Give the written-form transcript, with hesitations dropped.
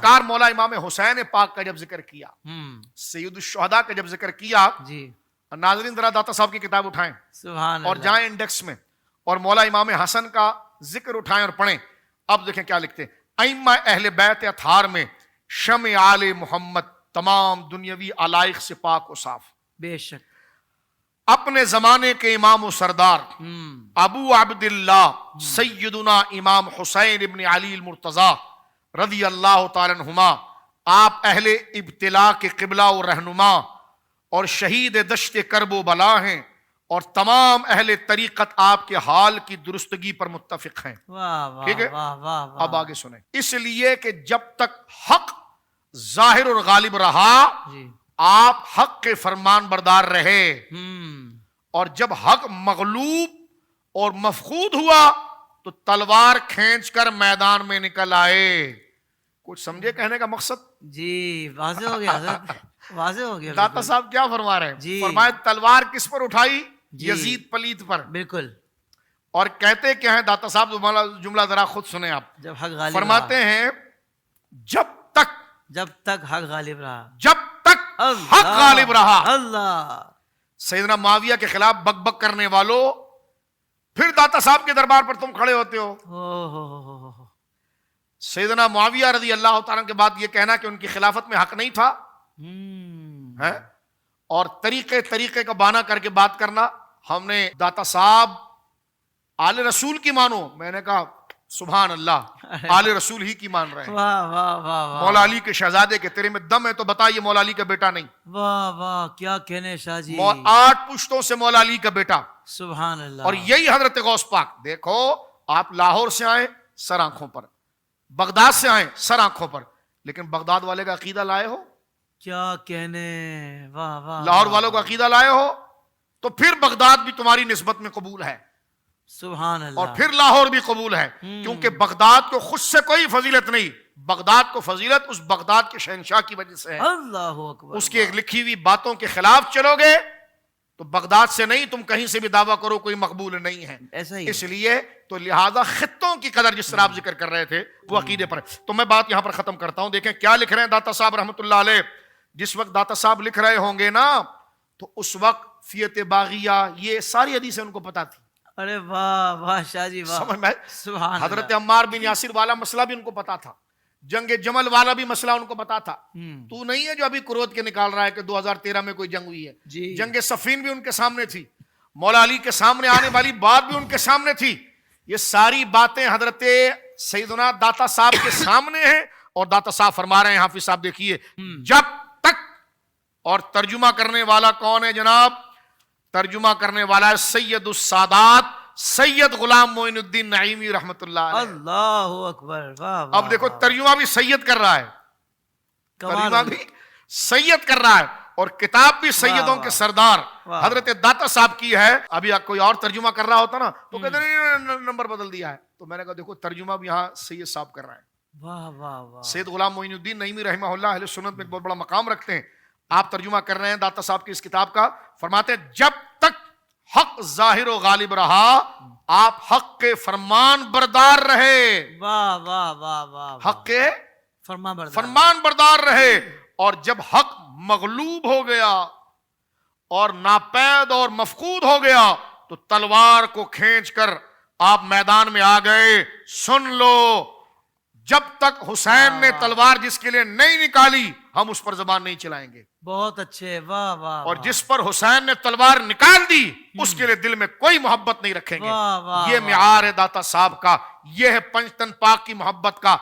سرکار مولا امام حسین پاک کا جب ذکر کیا، سید الشہداء کا جب ذکر کیا، ناظرین ذرا داتا صاحب کی کتاب اٹھائیں اور جائیں انڈیکس میں اور مولا امام حسن کا ذکر اٹھائیں اور پڑھیں. اب دیکھیں کیا لکھتے ہیں. ائمہ اہل بیت اطہار میں شمع آل محمد تمام دنیاوی علائق سے پاک و صاف. بے شک. اپنے زمانے کے امام و سردار ابو عبداللہ سیدنا امام حسین ابن علی المرتضی رضی اللہ تعالی عنہما، آپ اہل ابتلاء کے قبلہ و رہنما اور شہید دشت کرب و بلا ہیں، اور تمام اہل طریقت آپ کے حال کی درستگی پر متفق ہیں. ٹھیک ہے، اب آگے سنیں. اس لیے کہ جب تک حق ظاہر اور غالب رہا آپ حق کے فرمان بردار رہے، اور جب حق مغلوب اور مفقود ہوا تو تلوار کھینچ کر میدان میں نکل آئے. کچھ سمجھے کہنے کا مقصد؟ جی واضح ہو گیا حضرت، واضح ہو گیا. داتا صاحب کیا فرما رہے ہیں؟ فرمائے تلوار کس پر اٹھائی؟ یزید پلیت پر. بالکل. اور کہتے کیا ہیں داتا صاحب؟ جملہ ذرا خود سنیں آپ. جب حق غالب فرماتے ہیں جب تک حق غالب رہا، جب تک حق غالب رہا. اللہ. سیدنا معاویہ کے خلاف بک بک کرنے والوں، پھر داتا صاحب کے دربار پر تم کھڑے ہوتے ہو. سیدنا معاویہ رضی اللہ تعالیٰ کے بعد یہ کہنا کہ ان کی خلافت میں حق نہیں تھا، اور طریقے کا بہانہ کر کے بات کرنا. ہم نے داتا صاحب آل رسول کی مانو، میں نے کہا سبحان اللہ، آل رسول ہی کی مان رہے ہیں. مولا علی کے شہزادے کے تیرے میں دم ہے تو بتا یہ مولا علی کا بیٹا نہیں. واہ واہ کیا کہنے شاہ جی. 8 پشتوں سے مولا علی کا بیٹا. سبحان اللہ. اور یہی حضرت غوث پاک. دیکھو آپ لاہور سے آئے سر آنکھوں پر، بغداد سے آئے سر آنکھوں پر، لیکن بغداد والے کا عقیدہ لائے ہو؟ کیا کہنے. واہ واہ. لاہور والوں کا عقیدہ لائے ہو تو پھر بغداد بھی تمہاری نسبت میں قبول ہے. سبحان اللہ. اور پھر لاہور بھی قبول ہے، کیونکہ بغداد کو خود سے کوئی فضیلت نہیں، بغداد کو فضیلت اس بغداد کے شہنشاہ کی وجہ سے ہے. اللہ اکبر. اس کی ایک لکھی ہوئی باتوں کے خلاف چلو گے تو بغداد سے نہیں، تم کہیں سے بھی دعویٰ کرو کوئی مقبول نہیں ہے. ایسا ہی. اس لیے تو لہذا خطوں کی قدر جس طرح آپ ذکر کر رہے تھے وہ عقیدے پر. تو میں بات یہاں پر ختم کرتا ہوں. دیکھیں کیا لکھ رہے ہیں داتا صاحب رحمۃ اللہ علیہ. جس وقت داتا صاحب لکھ رہے ہوں گے نا تو اس وقت فیت باغیہ یہ ساری حدیثیں ان کو پتا تھی. ارے واہ واہ شاہ جی واہ. سمجھ میں سبحان حضرت عمار بن یاسر والا مسئلہ بھی ان کو پتا تھا، جنگ جمل والا بھی مسئلہ ان کو پتا تھا. تو نہیں ہے جو ابھی کرود کے نکال رہا ہے کہ 2013 میں کوئی جنگ ہوئی ہے. جنگ صفین بھی ان کے سامنے تھی، مولا علی کے سامنے آنے والی بات بھی ان کے سامنے تھی. یہ ساری باتیں حضرت سیدنا داتا صاحب کے سامنے ہیں، اور داتا صاحب فرما رہے ہیں. حافظ صاحب دیکھیے، جب تک، اور ترجمہ کرنے والا کون ہے جناب؟ ترجمہ کرنے والا ہے سید السادات سید غلام معین الدین نعیمی رحمت اللہ علیہ. اللہ اکبر. اب دیکھو ترجمہ بھی سید کر رہا ہے، ترجمہ بھی سید کر رہا ہے، اور کتاب بھی سیدوں کے سردار حضرت داتا صاحب کی ہے. ابھی کوئی اور ترجمہ کر رہا ہوتا نا تو کہتے نہیں نمبر بدل دیا ہے. تو میں نے کہا دیکھو ترجمہ بھی یہاں سید صاحب کر رہے ہیں. واہ واہ واہ. سید غلام معین الدین نعیمی رحمہ اللہ اہل سنت میں ایک بہت بڑا مقام رکھتے ہیں. آپ ترجمہ کر رہے ہیں داتا صاحب کی اس کتاب کا. فرماتے ہیں جب تک حق ظاہر و غالب رہا آپ حق کے فرمان بردار رہے. واہ واہ واہ واہ. حق کے فرمان بردار رہے، اور جب حق مغلوب ہو گیا اور ناپید اور مفقود ہو گیا تو تلوار کو کھینچ کر آپ میدان میں آ گئے. سن لو، جب تک حسین نے تلوار جس کے لیے نہیں نکالی ہم اس پر زبان نہیں چلائیں گے. بہت اچھے. واہ واہ. اور جس پر حسین نے تلوار نکال دی اس کے لیے دل میں کوئی محبت نہیں رکھیں گے. یہ معیار ہے داتا صاحب کا، یہ ہے پنجتن پاک کی محبت کا.